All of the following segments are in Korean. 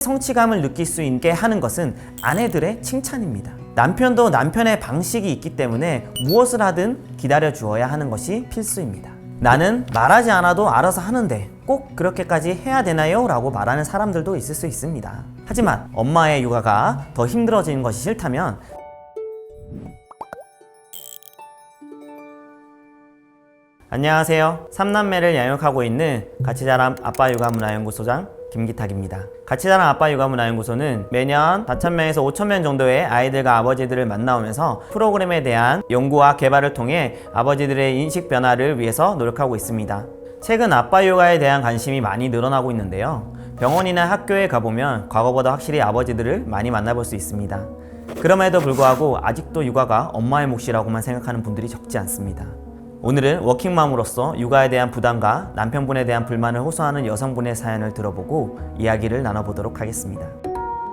성취감을 느낄 수 있게 하는 것은 아내들의 칭찬입니다. 남편도 남편의 방식이 있기 때문에 무엇을 하든 기다려 주어야 하는 것이 필수입니다. 나는 말하지 않아도 알아서 하는데 꼭 그렇게까지 해야 되나요? 라고 말하는 사람들도 있을 수 있습니다. 하지만 엄마의 육아가 더 힘들어지는 것이 싫다면 안녕하세요. 3남매를 양육하고 있는 같이자람 아빠육아문화연구소장 김기탁입니다. 같이자랑 아빠육아문화연구소는 매년 4,000명에서 5,000명 정도의 아이들과 아버지들을 만나오면서 프로그램에 대한 연구와 개발을 통해 아버지들의 인식 변화를 위해서 노력하고 있습니다. 최근 아빠육아에 대한 관심이 많이 늘어나고 있는데요. 병원이나 학교에 가보면 과거보다 확실히 아버지들을 많이 만나볼 수 있습니다. 그럼에도 불구하고 아직도 육아가 엄마의 몫이라고만 생각하는 분들이 적지 않습니다. 오늘은 워킹맘으로서 육아에 대한 부담과 남편분에 대한 불만을 호소하는 여성분의 사연을 들어보고 이야기를 나눠보도록 하겠습니다.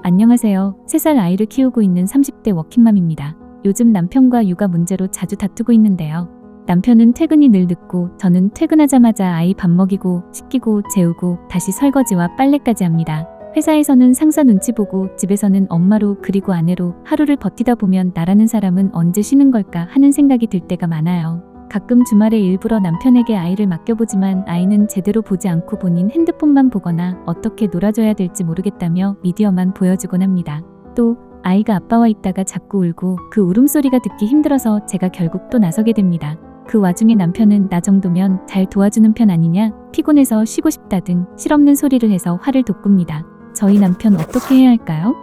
안녕하세요. 3살 아이를 키우고 있는 30대 워킹맘입니다. 요즘 남편과 육아 문제로 자주 다투고 있는데요. 남편은 퇴근이 늘 늦고 저는 퇴근하자마자 아이 밥 먹이고 씻기고 재우고 다시 설거지와 빨래까지 합니다. 회사에서는 상사 눈치 보고 집에서는 엄마로 그리고 아내로 하루를 버티다 보면 나라는 사람은 언제 쉬는 걸까 하는 생각이 들 때가 많아요. 가끔 주말에 일부러 남편에게 아이를 맡겨보지만 아이는 제대로 보지 않고 본인 핸드폰만 보거나 어떻게 놀아줘야 될지 모르겠다며 미디어만 보여주곤 합니다. 또 아이가 아빠와 있다가 자꾸 울고 그 울음소리가 듣기 힘들어서 제가 결국 또 나서게 됩니다. 그 와중에 남편은 나 정도면 잘 도와주는 편 아니냐, 피곤해서 쉬고 싶다 등 실없는 소리를 해서 화를 돋굽니다. 저희 남편 어떻게 해야 할까요?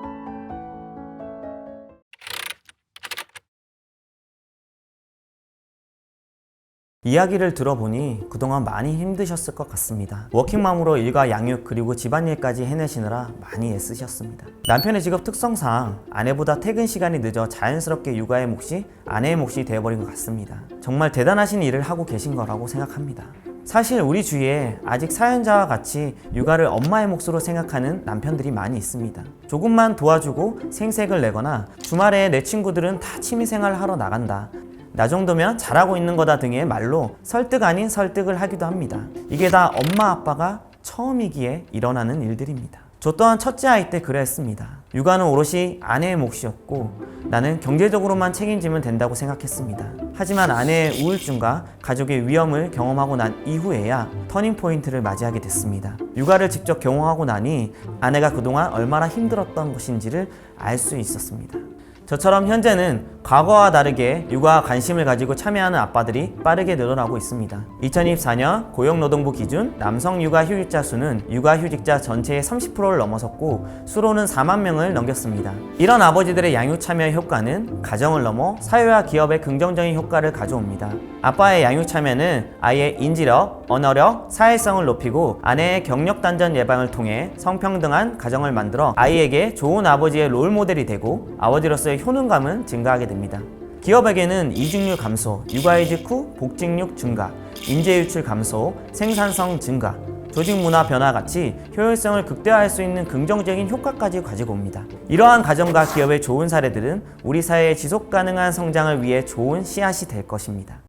이야기를 들어보니 그동안 많이 힘드셨을 것 같습니다. 워킹맘으로 일과 양육 그리고 집안일까지 해내시느라 많이 애쓰셨습니다. 남편의 직업 특성상 아내보다 퇴근 시간이 늦어 자연스럽게 육아의 몫이 아내의 몫이 되어버린 것 같습니다. 정말 대단하신 일을 하고 계신 거라고 생각합니다. 사실 우리 주위에 아직 사연자와 같이 육아를 엄마의 몫으로 생각하는 남편들이 많이 있습니다. 조금만 도와주고 생색을 내거나 주말에 내 친구들은 다 취미생활 하러 나간다, 나 정도면 잘하고 있는 거다 등의 말로 설득 아닌 설득을 하기도 합니다. 이게 다 엄마 아빠가 처음이기에 일어나는 일들입니다. 저 또한 첫째 아이 때 그랬습니다. 육아는 오롯이 아내의 몫이었고 나는 경제적으로만 책임지면 된다고 생각했습니다. 하지만 아내의 우울증과 가족의 위험을 경험하고 난 이후에야 터닝포인트를 맞이하게 됐습니다. 육아를 직접 경험하고 나니 아내가 그동안 얼마나 힘들었던 것인지를 알 수 있었습니다. 저처럼 현재는 과거와 다르게 육아에 관심을 가지고 참여하는 아빠들이 빠르게 늘어나고 있습니다. 2024년 고용노동부 기준 남성 육아휴직자 수는 육아휴직자 전체의 30%를 넘어섰고 수로는 4만 명을 넘겼습니다. 이런 아버지들의 양육 참여 효과는 가정을 넘어 사회와 기업에 긍정적인 효과를 가져옵니다. 아빠의 양육 참여는 아이의 인지력, 언어력, 사회성을 높이고 아내의 경력 단절 예방을 통해 성평등한 가정을 만들어 아이에게 좋은 아버지의 롤모델이 되고 아버지로서의 효능감은 증가하게 됩니다. 기업에게는 이직률 감소, 육아이직 후 복직률 증가, 인재유출 감소, 생산성 증가, 조직 문화 변화 같이 효율성을 극대화할 수 있는 긍정적인 효과까지 가지고 옵니다. 이러한 가정과 기업의 좋은 사례들은 우리 사회의 지속 가능한 성장을 위해 좋은 씨앗이 될 것입니다.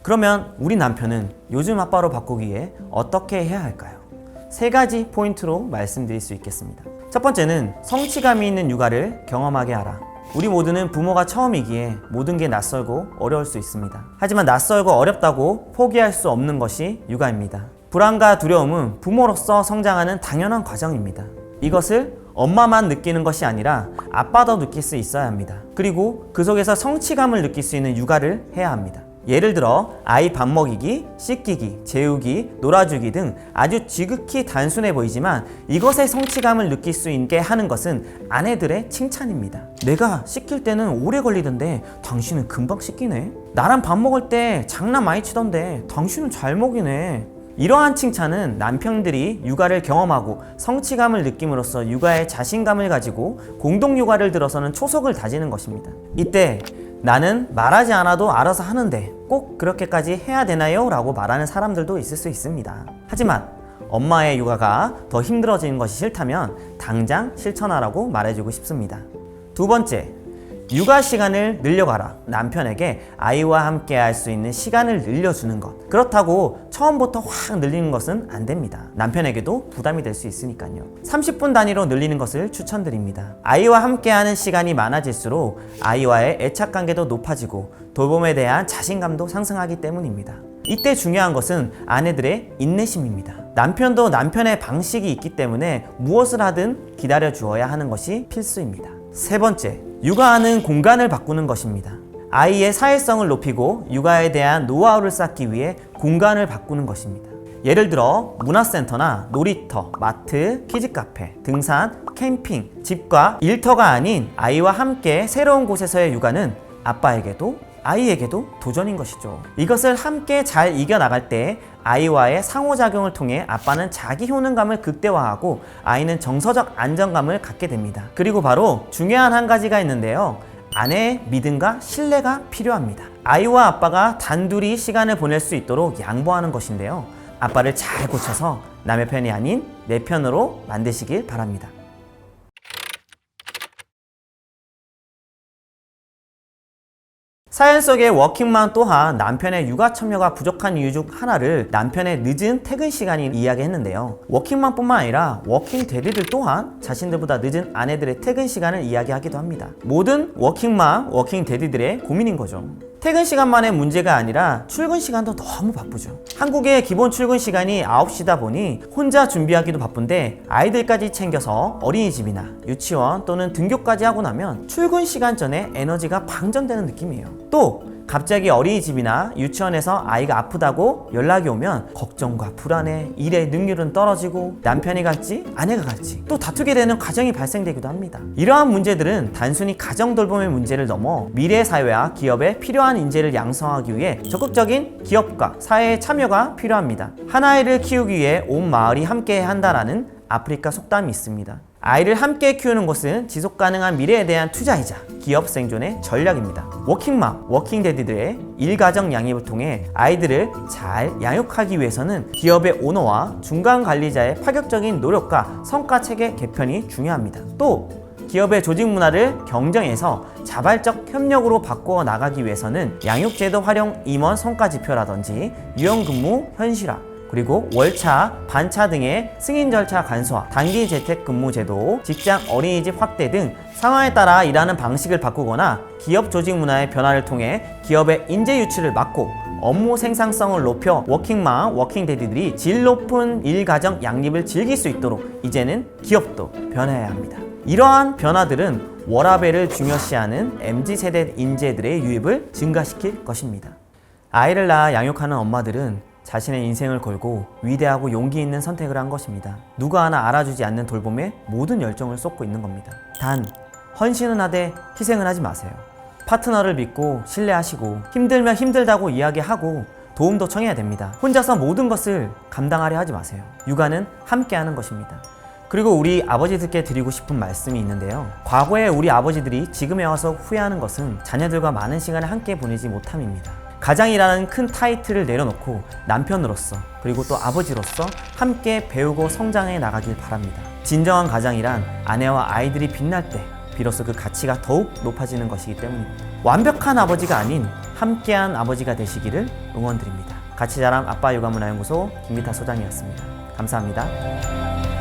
그러면 우리 남편은 요즘 아빠로 바꾸기에 어떻게 해야 할까요? 3가지 포인트로 말씀드릴 수 있겠습니다. 첫 번째는 성취감이 있는 육아를 경험하게 하라. 우리 모두는 부모가 처음이기에 모든 게 낯설고 어려울 수 있습니다. 하지만 낯설고 어렵다고 포기할 수 없는 것이 육아입니다. 불안과 두려움은 부모로서 성장하는 당연한 과정입니다. 이것을 엄마만 느끼는 것이 아니라 아빠도 느낄 수 있어야 합니다. 그리고 그 속에서 성취감을 느낄 수 있는 육아를 해야 합니다. 예를 들어 아이 밥 먹이기, 씻기기, 재우기, 놀아주기 등 아주 지극히 단순해 보이지만 이것의 성취감을 느낄 수 있게 하는 것은 아내들의 칭찬입니다. 내가 씻길 때는 오래 걸리던데 당신은 금방 씻기네. 나랑 밥 먹을 때 장난 많이 치던데 당신은 잘 먹이네. 이러한 칭찬은 남편들이 육아를 경험하고 성취감을 느낌으로써 육아에 자신감을 가지고 공동 육아를 들어서는 초석을 다지는 것입니다. 이때 나는 말하지 않아도 알아서 하는데 꼭 그렇게까지 해야 되나요? 라고 말하는 사람들도 있을 수 있습니다. 하지만 엄마의 육아가 더 힘들어지는 것이 싫다면 당장 실천하라고 말해주고 싶습니다. 두 번째, 육아 시간을 늘려가라. 남편에게 아이와 함께 할 수 있는 시간을 늘려주는 것. 그렇다고 처음부터 확 늘리는 것은 안 됩니다. 남편에게도 부담이 될 수 있으니까요. 30분 단위로 늘리는 것을 추천드립니다. 아이와 함께하는 시간이 많아질수록 아이와의 애착 관계도 높아지고 돌봄에 대한 자신감도 상승하기 때문입니다. 이때 중요한 것은 아내들의 인내심입니다. 남편도 남편의 방식이 있기 때문에 무엇을 하든 기다려 주어야 하는 것이 필수입니다. 세 번째, 육아하는 공간을 바꾸는 것입니다. 아이의 사회성을 높이고 육아에 대한 노하우를 쌓기 위해 공간을 바꾸는 것입니다. 예를 들어 문화센터나 놀이터, 마트, 키즈카페, 등산, 캠핑, 집과 일터가 아닌 아이와 함께 새로운 곳에서의 육아는 아빠에게도 아이에게도 도전인 것이죠. 이것을 함께 잘 이겨나갈 때 아이와의 상호작용을 통해 아빠는 자기 효능감을 극대화하고 아이는 정서적 안정감을 갖게 됩니다. 그리고 바로 중요한 한 가지가 있는데요. 아내의 믿음과 신뢰가 필요합니다. 아이와 아빠가 단둘이 시간을 보낼 수 있도록 양보하는 것인데요. 아빠를 잘 고쳐서 남의 편이 아닌 내 편으로 만드시길 바랍니다. 사연 속의 워킹맘 또한 남편의 육아 참여가 부족한 이유 중 하나를 남편의 늦은 퇴근 시간이 이야기했는데요. 워킹맘뿐만 아니라 워킹데디들 또한 자신들보다 늦은 아내들의 퇴근 시간을 이야기하기도 합니다. 모든 워킹맘, 워킹데디들의 고민인 거죠. 퇴근 시간만의 문제가 아니라 출근 시간도 너무 바쁘죠. 한국의 기본 출근 시간이 9시다 보니 혼자 준비하기도 바쁜데 아이들까지 챙겨서 어린이집이나 유치원 또는 등교까지 하고 나면 출근 시간 전에 에너지가 방전되는 느낌이에요. 또 갑자기 어린이집이나 유치원에서 아이가 아프다고 연락이 오면 걱정과 불안에 일의 능률은 떨어지고 남편이 갈지 아내가 갈지 또 다투게 되는 과정이 발생되기도 합니다. 이러한 문제들은 단순히 가정 돌봄의 문제를 넘어 미래 사회와 기업에 필요한 인재를 양성하기 위해 적극적인 기업과 사회의 참여가 필요합니다. 한 아이를 키우기 위해 온 마을이 함께 한다라는 아프리카 속담이 있습니다. 아이를 함께 키우는 것은 지속가능한 미래에 대한 투자이자 기업 생존의 전략입니다. 워킹맘, 워킹데디들의 일가정 양립을 통해 아이들을 잘 양육하기 위해서는 기업의 오너와 중간 관리자의 파격적인 노력과 성과 체계 개편이 중요합니다. 또 기업의 조직 문화를 경쟁에서 자발적 협력으로 바꾸어 나가기 위해서는 양육제도 활용 임원 성과 지표라든지 유연근무 현실화, 그리고 월차, 반차 등의 승인 절차 간소화, 단기 재택근무 제도, 직장 어린이집 확대 등 상황에 따라 일하는 방식을 바꾸거나 기업 조직 문화의 변화를 통해 기업의 인재 유출을 막고 업무 생산성을 높여 워킹맘, 워킹데디들이 질 높은 일가정 양립을 즐길 수 있도록 이제는 기업도 변해야 합니다. 이러한 변화들은 워라밸을 중요시하는 MZ세대 인재들의 유입을 증가시킬 것입니다. 아이를 낳아 양육하는 엄마들은 자신의 인생을 걸고 위대하고 용기 있는 선택을 한 것입니다. 누가 하나 알아주지 않는 돌봄에 모든 열정을 쏟고 있는 겁니다. 단, 헌신은 하되 희생은 하지 마세요. 파트너를 믿고 신뢰하시고 힘들면 힘들다고 이야기하고 도움도 청해야 됩니다. 혼자서 모든 것을 감당하려 하지 마세요. 육아는 함께 하는 것입니다. 그리고 우리 아버지들께 드리고 싶은 말씀이 있는데요. 과거에 우리 아버지들이 지금에 와서 후회하는 것은 자녀들과 많은 시간을 함께 보내지 못함입니다. 가장이라는 큰 타이틀을 내려놓고 남편으로서 그리고 또 아버지로서 함께 배우고 성장해 나가길 바랍니다. 진정한 가장이란 아내와 아이들이 빛날 때 비로소 그 가치가 더욱 높아지는 것이기 때문입니다. 완벽한 아버지가 아닌 함께한 아버지가 되시기를 응원드립니다. 같이 자람 아빠 육아문화연구소 김기타 소장이었습니다. 감사합니다.